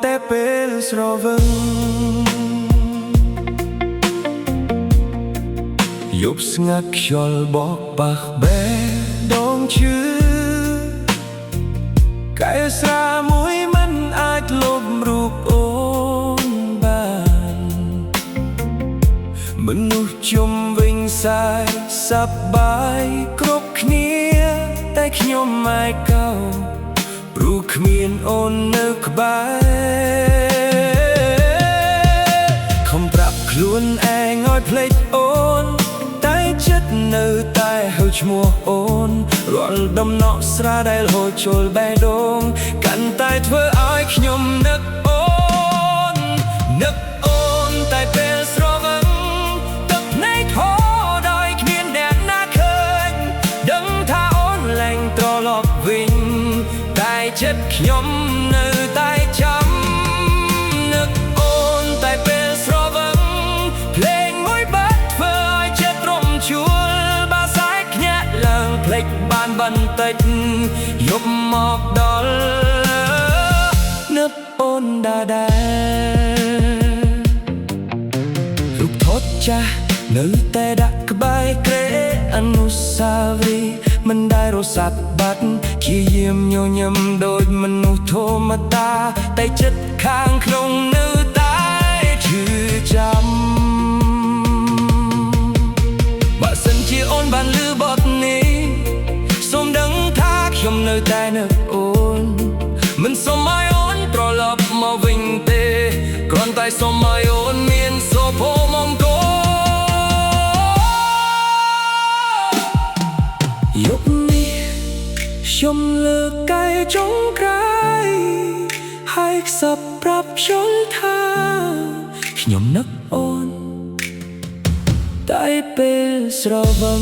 តែពេលស្រវឹងយប់ស្ងាត់ខ្យល់បោកប៉ះបេះដូងឈឺកាយស្រាមួយមិនអាចលុបរូបអូនបានមនុស្សជុំវិញសាយសប្បាយគ្រប់គ្នាតែខ្ញុំមិនកោព្រោះគ្មានអូននៅក្បែរខំប្រាប់ខ្លួនឯងឲ្យភ្លេចអូនតែចិត្តនៅតែហៅឈ្មោះអូនរាល់ដំណក់ស្រាដែលហូរចូលបេះដូងកាន់តែធ្វើឲ្យខ្ញុំនឹកអូនតែពេលស្រវឹងទឹកភ្នែកហូរដោយគ្មានអ្នកណាឃើញដឹងថាអូនលែងត្រឡប់វិញតែចិត្តខ្ញុំនៅតែចាំនឹកអូនតែពេលស្រវឹងភ្លេងមួយបាត់ធ្វើឲ្យចិត្តរំជួលបាសាយខ្ញាក់ឡើងភ្លេចបានបន្តិចយប់មកដល់នឹកអូនដែររូបថតចាស់នៅតែដាក់ក្បែរក្រែអនុស្សាវរីយ៍មិនដែលរសាត់បាត់ជាយាមញញឹមដូចមនុស្សធម្មតាតែចិត្តខាងក្នុងនៅតែឈឺចាំបើសិនជាអូនបានឮបទនេះសូមដឹងថាខ្ញុំនៅតែនឹកអូនមិនសូមឲ្យអូនត្រឡប់មកវិញទេគ្រាន់តែសូមឲ្យអូនមានសុភមង្គលយប់នេះខ្ញុំលើកកាយចុងក្រោយហើយខ្សឹបប្រាប់យល់ថាខ្ញុំនឹកអូនតែពេលស្រវឹង